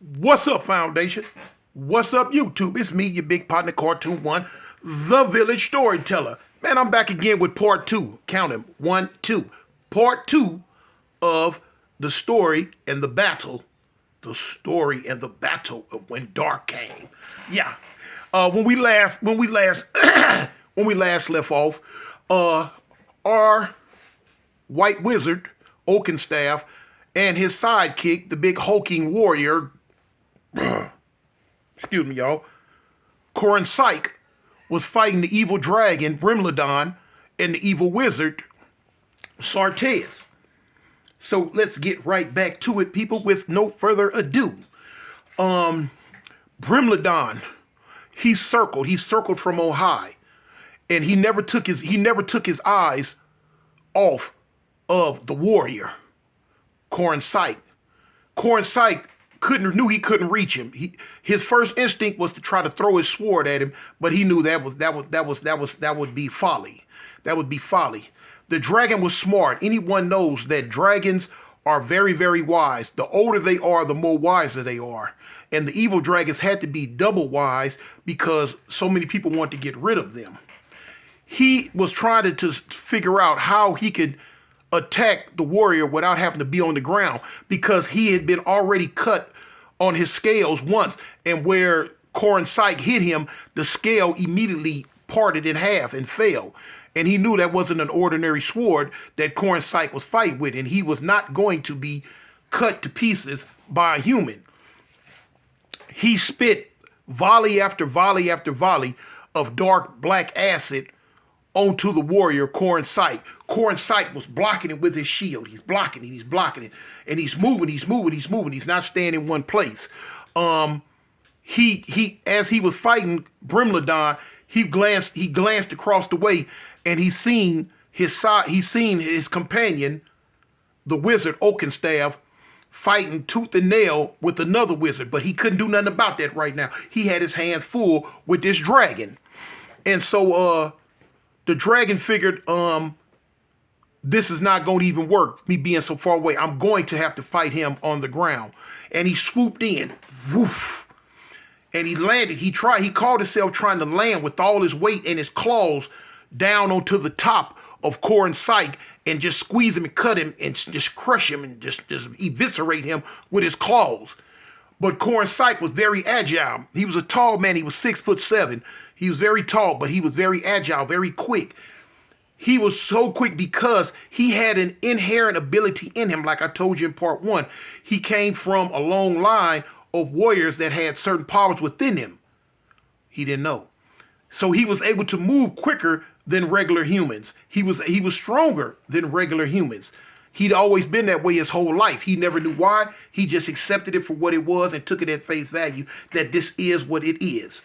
What's up, Foundation? What's up, YouTube? It's me, your big partner, Cartoon One, the Village Storyteller. Man, I'm back again with part two. Count them. 1, 2. Part two of the story and the battle. The story and the battle of when dark came. Yeah. When we last when we last left off, our white wizard, Oakenstaff, and his sidekick, the big hulking warrior, excuse me, y'all, Corin Psyche, was fighting the evil dragon, Brimladon, and the evil wizard, Sartes. So let's get right back to it, people, with no further ado. Brimladon, he circled from on high, and he never took his eyes off of the warrior, Corin Psyche. Corin Psyche knew he couldn't reach him. His first instinct was to try to throw his sword at him, but he knew that would be folly. That would be folly. The dragon was smart. Anyone knows that dragons are very, very wise. The older they are, the more wiser they are. And the evil dragons had to be double wise because so many people want to get rid of them. He was trying to figure out how he could attack the warrior without having to be on the ground because he had been already cut on his scales once, and where Corin Psyche hit him, the scale immediately parted in half and fell. And he knew that wasn't an ordinary sword that Corin Psyche was fighting with, and he was not going to be cut to pieces by a human. He spit volley after volley after volley of dark black acid onto the warrior, Corin Psyche. Corin Psyche was blocking it with his shield. He's blocking it, and he's moving. He's not staying in one place. He as he was fighting Brimladon, he glanced across the way, and he seen his companion, the wizard Oakenstaff, fighting tooth and nail with another wizard, but he couldn't do nothing about that right now. He had his hands full with this dragon. And so the dragon figured, this is not going to even work, me being so far away. I'm going to have to fight him on the ground. And he swooped in, woof, and he landed. He called himself trying to land with all his weight and his claws down onto the top of Corin Psyche and just squeeze him and cut him and just crush him and just eviscerate him with his claws. But Corin Psyche was very agile. He was a tall man. He was 6'7". He was very tall, but he was very agile, very quick. He was so quick because he had an inherent ability in him. Like I told you in part one, he came from a long line of warriors that had certain powers within him. He didn't know. So he was able to move quicker than regular humans. He was stronger than regular humans. He'd always been that way his whole life. He never knew why. He just accepted it for what it was and took it at face value that this is what it is.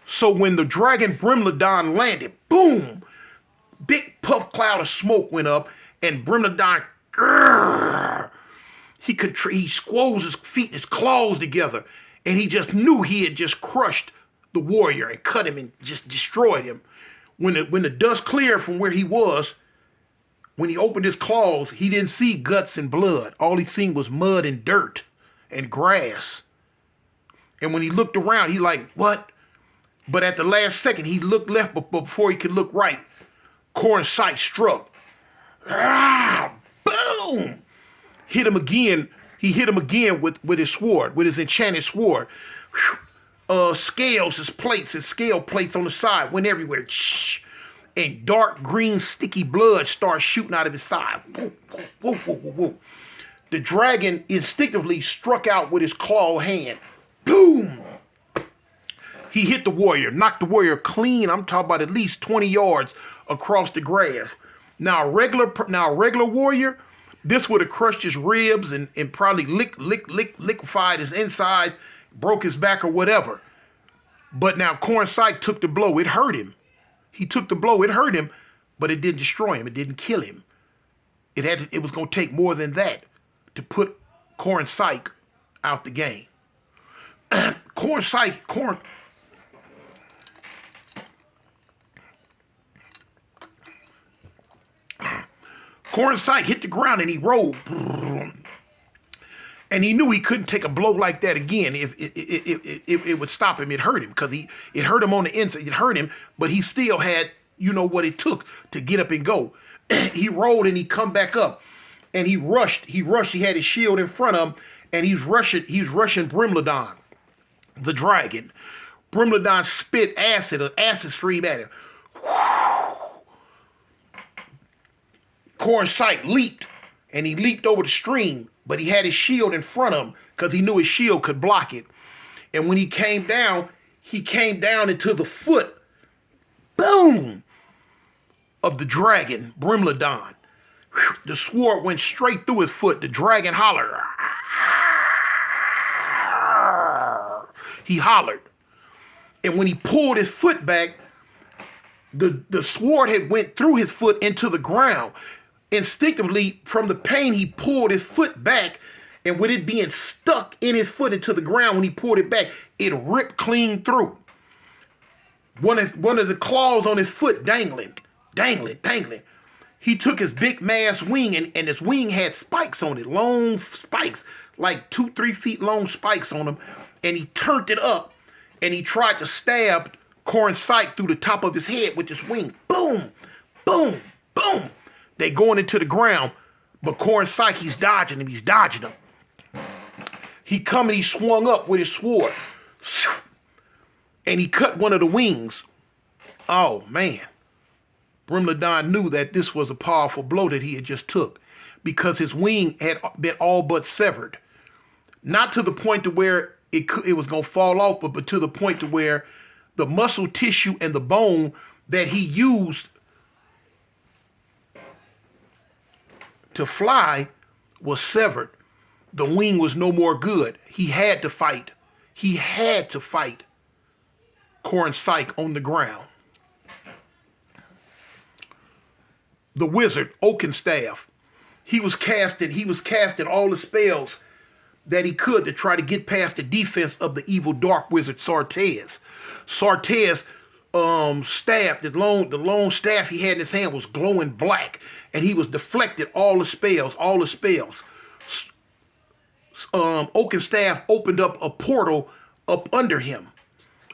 So when the dragon Brimladon landed, boom, big puff cloud of smoke went up, and Brimladon, he squoze his feet, his claws together, and he just knew he had just crushed the warrior and cut him and just destroyed him. When the dust cleared from where he was, when he opened his claws, he didn't see guts and blood. All he seen was mud and dirt and grass. And when he looked around, he like, what? But at the last second, he looked left before he could look right. Corin Psyche struck. Ah, boom! Hit him again. He hit him again with his sword, with his enchanted sword. Scales, his scale plates on the side went everywhere. And dark green sticky blood started shooting out of his side. Woo, woo, woo, woo, woo. The dragon instinctively struck out with his claw hand. Boom! He hit the warrior, knocked the warrior clean. I'm talking about at least 20 yards across the grass. Now a regular warrior, this would have crushed his ribs and probably liquefied his insides, broke his back or whatever. But now Corin Psyche took the blow. It hurt him. He took the blow. It hurt him, but it didn't destroy him. It didn't kill him. It was going to take more than that to put Corin Psyche out the game. Corin Psyche hit the ground and he rolled. And he knew he couldn't take a blow like that again if it would stop him. It hurt him because it hurt him on the inside. It hurt him, but he still had, you know, what it took to get up and go. He rolled and he come back up and he rushed. He had his shield in front of him and he's rushing Brimladon, the dragon. Brimladon spit acid, an acid stream at him. Cornsight leaped and he leaped over the stream, but he had his shield in front of him because he knew his shield could block it. And when he came down into the foot, boom, of the dragon, Brimladon. The sword went straight through his foot. The dragon hollered. He hollered. And when he pulled his foot back, the sword had went through his foot into the ground. Instinctively, from the pain, he pulled his foot back, and with it being stuck in his foot into the ground, when he pulled it back, it ripped clean through. One of the claws on his foot dangling. He took his big mass wing, and his wing had spikes on it, long spikes, like 2-3 feet long spikes on them, and he turned it up, and he tried to stab Cornsight through the top of his head with his wing. Boom, boom, boom. They going into the ground, but Cornsight, he's dodging him. He come and he swung up with his sword, and he cut one of the wings. Oh, man. Brimladon knew that this was a powerful blow that he had just took because his wing had been all but severed. Not to the point to where it was going to fall off, but to the point to where the muscle tissue and the bone that he used to fly was severed. The wing was no more good. He had to fight. Cornsight on the ground. The wizard, Oakenstaff, he was casting all the spells that he could to try to get past the defense of the evil dark wizard Sartez. Sartez staff, the long staff he had in his hand was glowing black, and he was deflected all the spells. Oakenstaff opened up a portal up under him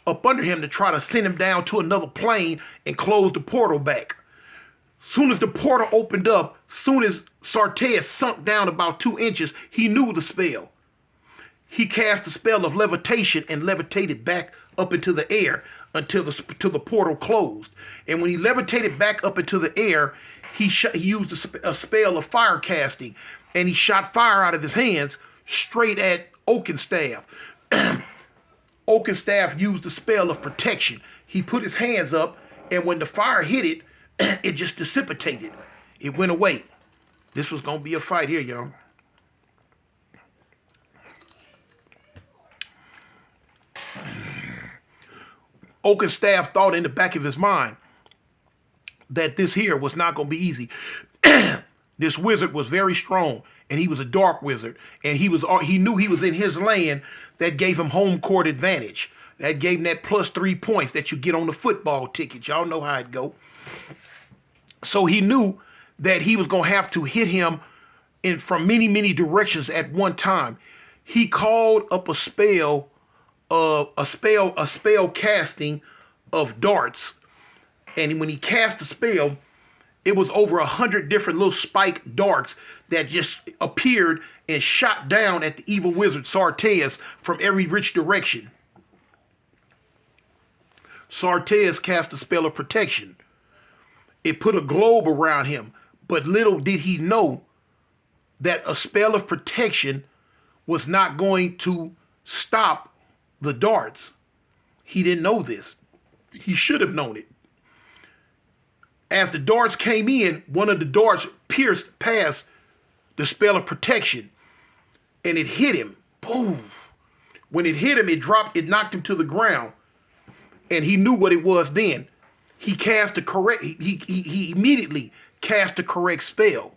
to try to send him down to another plane and close the portal back. Soon as the portal opened up, soon as Sartez sunk down about 2 inches, he knew the spell. He cast the spell of levitation and levitated back up into the air until the portal closed. And when he levitated back up into the air, he used a spell of fire casting, and he shot fire out of his hands straight at Oakenstaff. Oakenstaff used the spell of protection. He put his hands up, and when the fire hit it, it just dissipated. It went away. This was going to be a fight here, y'all. Oakenstaff thought in the back of his mind that this here was not going to be easy. This wizard was very strong, and he was a dark wizard, and he knew he was in his land. That gave him home court advantage. That gave him that +3 points that you get on the football ticket. Y'all know how it go. So he knew that he was going to have to hit him from many directions at one time. He called up a spell casting of darts. And when he cast the spell, it was over 100 different little spike darts that just appeared and shot down at the evil wizard Sartez from every which direction. Sartez cast a spell of protection. It put a globe around him, but little did he know that a spell of protection was not going to stop the darts. He didn't know this. He should have known it. As the darts came in, one of the darts pierced past the spell of protection, and it hit him. Boom. When it hit him, it knocked him to the ground, and he knew what it was then. He immediately cast the correct spell.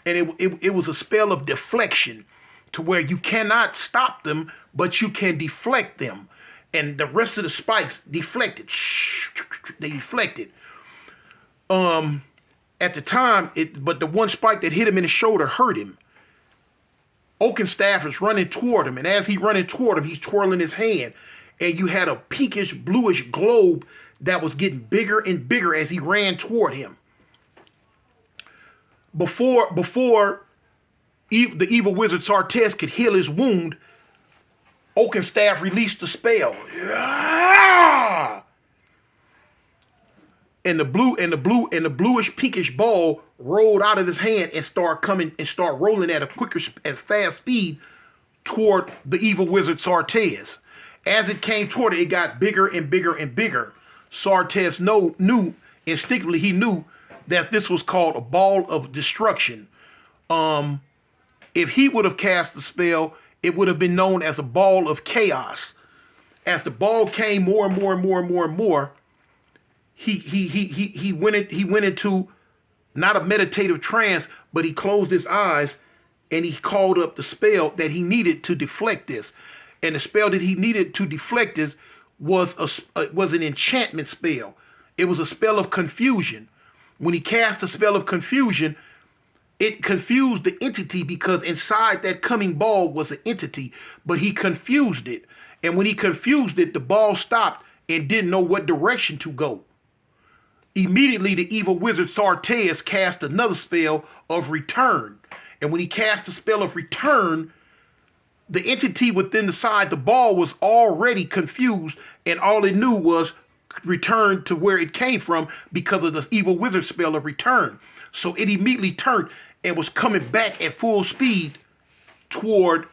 And it was a spell of deflection, to where you cannot stop them, but you can deflect them. And the rest of the spikes deflected. They deflected. At the time, but the one spike that hit him in the shoulder hurt him. Oakenstaff is running toward him, and as he's running toward him, he's twirling his hand, and you had a pinkish bluish globe that was getting bigger and bigger as he ran toward him. Before the evil wizard Sartez could heal his wound, Oakenstaff released the spell. And the bluish pinkish ball rolled out of his hand and start rolling at a fast speed toward the evil wizard Sartez. As it came toward it, it got bigger and bigger and bigger. Sartez knew instinctively, he knew that this was called a ball of destruction. If he would have cast the spell, it would have been known as a ball of chaos. As the ball came more and more and more and more and more, he went into not a meditative trance, but he closed his eyes and he called up the spell that he needed to deflect this. And the spell that he needed to deflect this was an enchantment spell. It was a spell of confusion. When he cast the spell of confusion, it confused the entity because inside that coming ball was an entity, but he confused it. And when he confused it, the ball stopped and didn't know what direction to go. Immediately, the evil wizard Sartez cast another spell of return. And when he cast the spell of return, the entity within the ball was already confused, and all it knew was return to where it came from because of the evil wizard spell of return. So it immediately turned and was coming back at full speed toward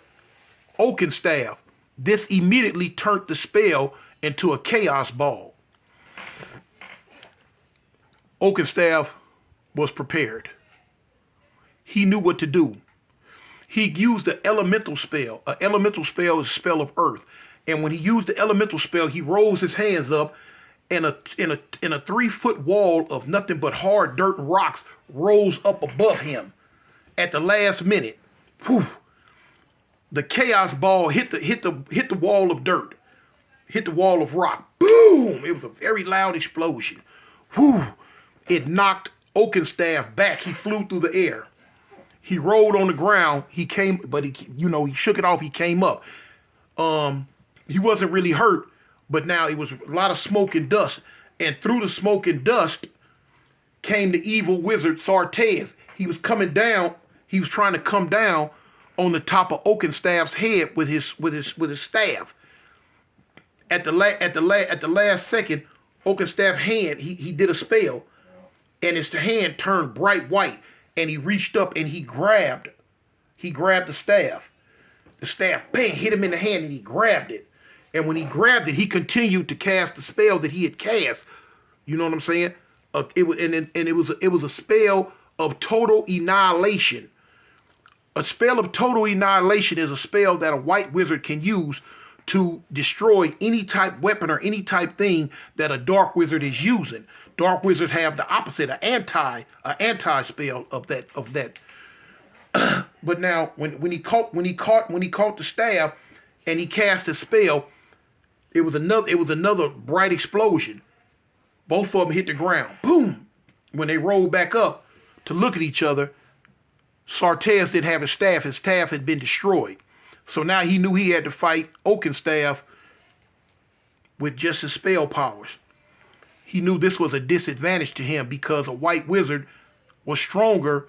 Oakenstaff. This immediately turned the spell into a chaos ball. Oakenstaff was prepared. He knew what to do. He used the elemental spell. An elemental spell is a spell of earth. And when he used the elemental spell, he rolls his hands up, and a 3-foot wall of nothing but hard dirt and rocks rolls up above him. At the last minute, whew, the chaos ball hit the wall of dirt, hit the wall of rock. Boom! It was a very loud explosion. Whew! It knocked Oakenstaff back. He flew through the air. He rolled on the ground. He shook it off. He came up. He wasn't really hurt, but now it was a lot of smoke and dust. And through the smoke and dust came the evil wizard Sartez. He was coming down. He was trying to come down on the top of Oakenstaff's head with his staff. At the last second, Oakenstaff's hand, he did a spell, and his hand turned bright white, and he reached up and he grabbed the staff. The staff, bang, hit him in the hand, and he grabbed it. And when he grabbed it, he continued to cast the spell that he had cast. You know what I'm saying? It was a spell of total annihilation. A spell of total annihilation is a spell that a white wizard can use to destroy any type weapon or any type thing that a dark wizard is using. Dark wizards have the opposite, an anti spell of that. But now, when he caught the staff and he cast a spell, it was another bright explosion. Both of them hit the ground. Boom! When they rolled back up to look at each other, Sartez didn't have his staff. His staff had been destroyed. So now he knew he had to fight Oakenstaff with just his spell powers. He knew this was a disadvantage to him because a white wizard was stronger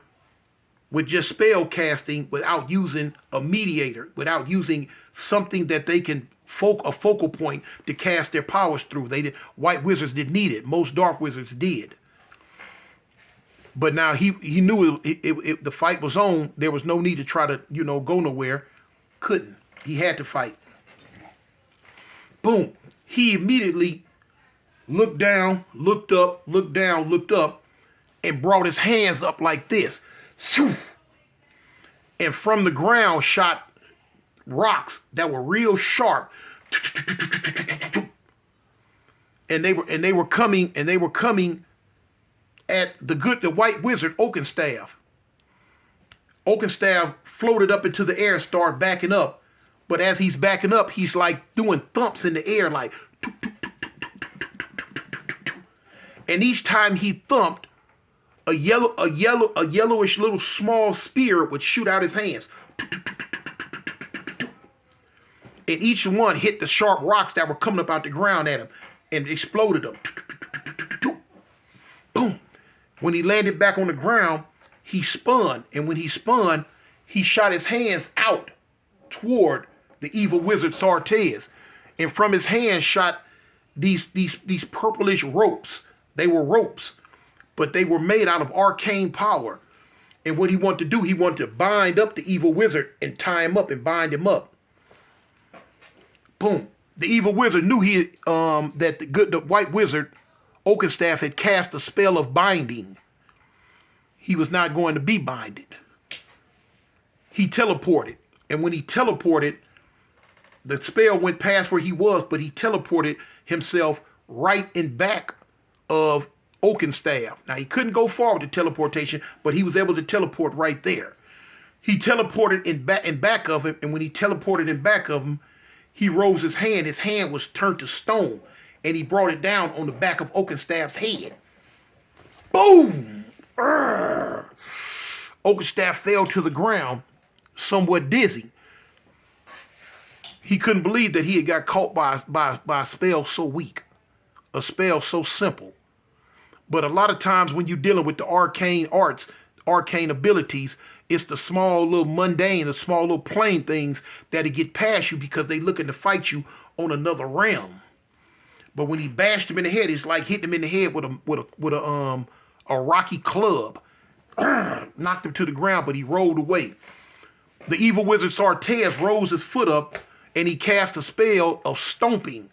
with just spell casting without using a mediator, without using something that they can a focal point to cast their powers through. White wizards didn't need it. Most dark wizards did. But now he knew the fight was on. There was no need to try to go nowhere. Couldn't. He had to fight. Boom. He immediately looked down, looked up, looked down, looked up, and brought his hands up like this. And from the ground shot rocks that were real sharp. And they were coming at the white wizard Oakenstaff. Oakenstaff floated up into the air and started backing up. But as he's backing up, he's like doing thumps in the air, like. And each time he thumped, a yellowish little small spear would shoot out his hands. and each one hit the sharp rocks that were coming up out the ground at him and exploded them. Boom. When he landed back on the ground, he spun, and when he spun, he shot his hands out toward the evil wizard Sartez, and from his hands shot these purplish ropes. They were ropes, but they were made out of arcane power. And what he wanted to do, he wanted to bind up the evil wizard and tie him up and bind him up. Boom. The evil wizard knew that the white wizard Oakenstaff had cast a spell of binding. He was not going to be binded. He teleported. And when he teleported, the spell went past where he was, but he teleported himself right in back of Oakenstaff. Now, he couldn't go far with the teleportation, but he was able to teleport right there. He teleported in back of him, and when he teleported in back of him, he rose his hand. His hand was turned to stone, and he brought it down on the back of Oakenstaff's head. Boom! Oakenstaff fell to the ground, somewhat dizzy. He couldn't believe that he had got caught by a spell so weak, a spell so simple. But a lot of times when you're dealing with the arcane arts, arcane abilities, it's the small little mundane, the small little plain things that'll get past you because they looking to fight you on another realm. But when he bashed him in the head, it's like hitting him in the head with a rocky club. Knocked him to the ground, but he rolled away. The evil wizard Sartez rose his foot up and he cast a spell of stomping.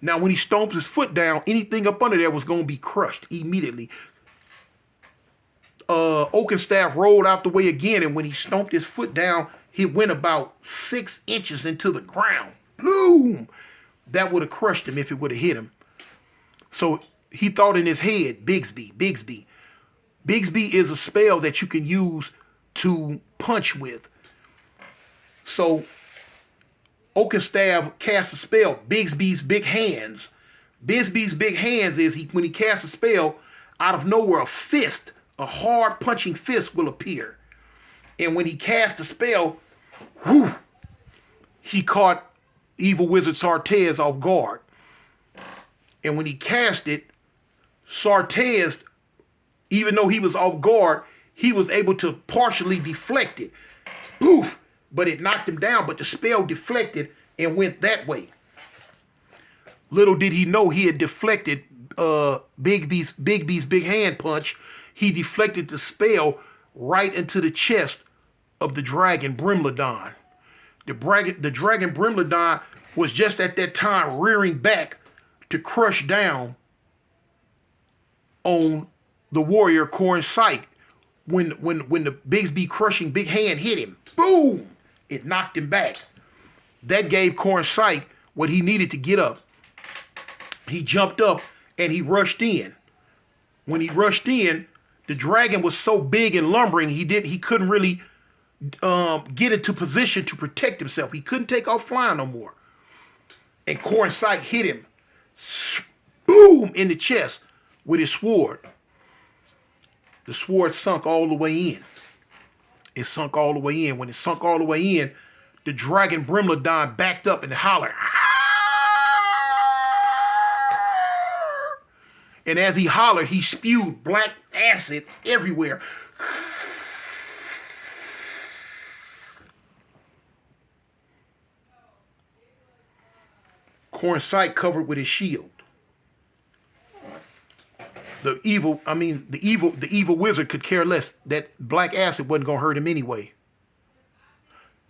Now, when he stomped his foot down, anything up under there was going to be crushed immediately. Oakenstaff rolled out the way again, and when he stomped his foot down, he went about 6 inches into the ground. Boom! That would have crushed him if it would have hit him. So he thought in his head, Bigsby. Bigsby is a spell that you can use to punch with. So Oakenstaff cast a spell, Bigsby's Big Hands. Bigsby's Big Hands is when he casts a spell, out of nowhere, a fist, a hard punching fist will appear. And when he cast the spell, whoo, he caught evil wizard Sartez off guard. And when he cast it, Sartez, even though he was off guard, he was able to partially deflect it. Poof! But it knocked him down, but the spell deflected and went that way. Little did he know he had deflected Bigby's big hand punch. He deflected the spell right into the chest of the dragon Brimlodon. The dragon Brimlodon was just at that time rearing back to crush down on the warrior Corn Syke when the Bigsby crushing big hand hit him. Boom! It knocked him back. That gave Corn Syke what he needed to get up. He jumped up and he rushed in. When he rushed in, the dragon was so big and lumbering, he couldn't really get into position to protect himself. He couldn't take off flying no more. And Corn Syke hit him, boom, in the chest with his sword. The sword sunk all the way in. It sunk all the way in. When it sunk all the way in, the dragon Brimlodon backed up and hollered. And as he hollered, he spewed black acid everywhere. Corn Syke covered with his shield. The evil wizard could care less. That black acid wasn't going to hurt him anyway.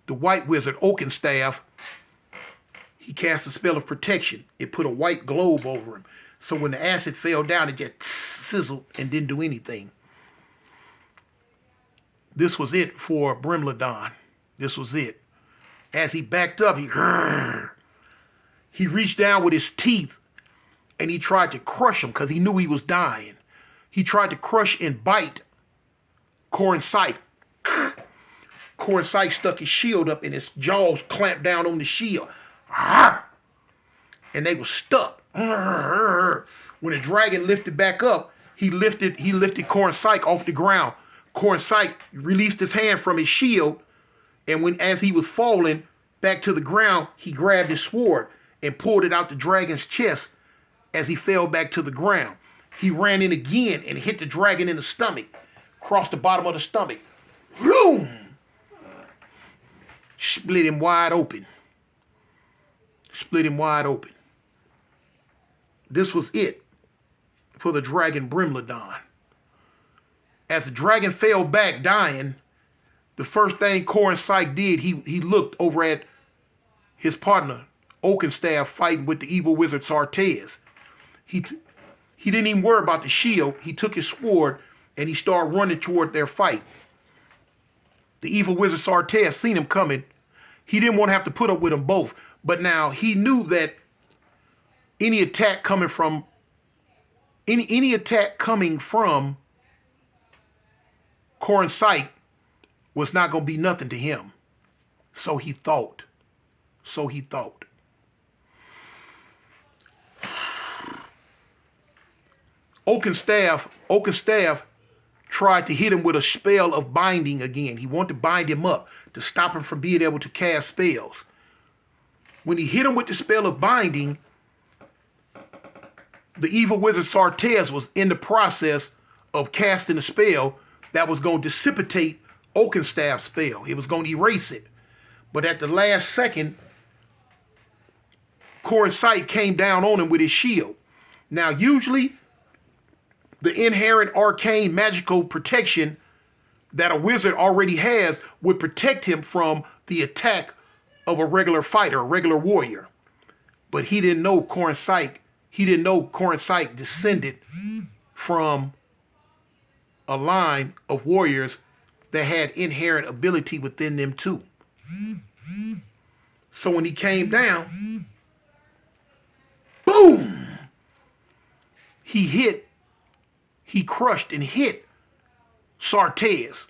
The white wizard, Oakenstaff, he cast a spell of protection. It put a white globe over him. So when the acid fell down, it just sizzled and didn't do anything. This was it for Brimlodon. This was it. As he backed up, he reached down with his teeth and he tried to crush him because he knew he was dying. He tried to crush and bite Corn Syke. Corn Syke stuck his shield up and his jaws clamped down on the shield. And they were stuck. When the dragon lifted back up, he lifted Corn Syke off the ground. Corn Syke released his hand from his shield, and as he was falling, back to the ground, he grabbed his sword and pulled it out the dragon's chest as he fell back to the ground. He ran in again and hit the dragon in the stomach, crossed the bottom of the stomach. Boom! Split him wide open. Split him wide open. This was it for the dragon Brimladon. As the dragon fell back dying, the first thing Corinsight did, he looked over at his partner, Oakenstaff, fighting with the evil wizard Sartez. He didn't even worry about the shield. He took his sword and he started running toward their fight. The evil wizard Sartez seen him coming. He didn't want to have to put up with them both. But now he knew that any attack coming from Corinsight was not going to be nothing to him. So he thought. Oakenstaff tried to hit him with a spell of binding again. He wanted to bind him up to stop him from being able to cast spells. When he hit him with the spell of binding, the evil wizard Sartez was in the process of casting a spell that was going to dissipate Oakenstaff's spell. It was going to erase it. But at the last second, Corinsight came down on him with his shield. Now, usually, the inherent arcane magical protection that a wizard already has would protect him from the attack of a regular fighter, a regular warrior. But he didn't know Corinsight. He didn't know Corinsight descended from a line of warriors that had inherent ability within them too. So when he came down, boom! He crushed and hit Sartez.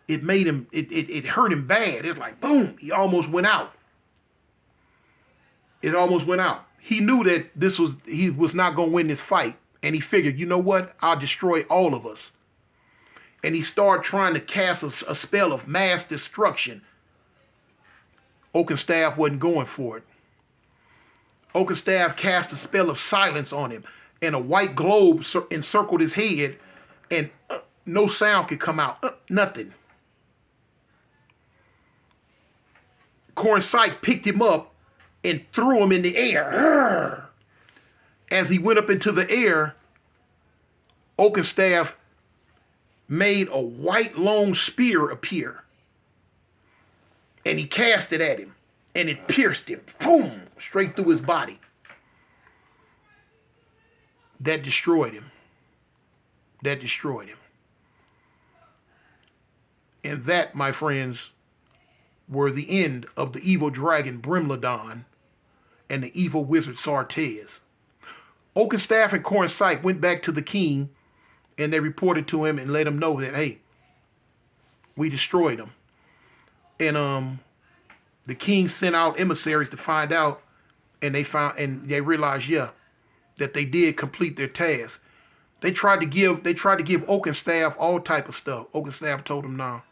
It made him, it hurt him bad. It was like, boom, he almost went out. It almost went out. He knew that he was not going to win this fight. And he figured, you know what? I'll destroy all of us. And he started trying to cast a spell of mass destruction. Oakenstaff wasn't going for it. Oakenstaff cast a spell of silence on him. And a white globe encircled his head. And no sound could come out. Nothing. Corinsight picked him up and threw him in the air. As he went up into the air, Oakenstaff made a white long spear appear. And he cast it at him. And it pierced him. Boom! Straight through his body. That destroyed him. And that, my friends, were the end of the evil dragon Brimladon and the evil wizard Sartez. Oakenstaff and Corinsight went back to the king and they reported to him and let him know that, hey, we destroyed him. And the king sent out emissaries to find out, and they realized, yeah, that they did complete their task. They tried to give Oakenstaff all type of stuff. Oakenstaff told them no.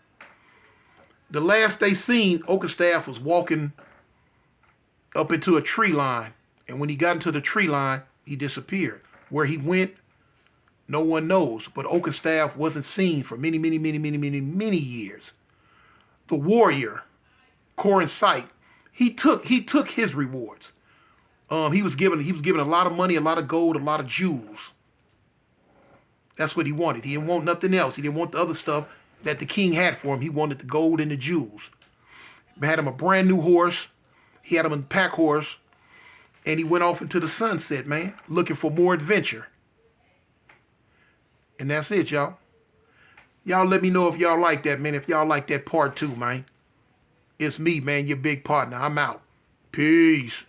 The last they seen, Oakenstaff was walking up into a tree line. And when he got into the tree line, he disappeared. Where he went, no one knows. But Oakenstaff wasn't seen for many years. The warrior, Corinsight, he took his rewards. He was given a lot of money, a lot of gold, a lot of jewels. That's what he wanted. He didn't want nothing else. He didn't want the other stuff that the king had for him. He wanted the gold and the jewels. He had him a brand new horse. He had him a pack horse. And he went off into the sunset, man, looking for more adventure. And that's it, y'all. Y'all let me know if y'all like that, man. If y'all like that part 2, man. It's me, man, your big partner. I'm out. Peace.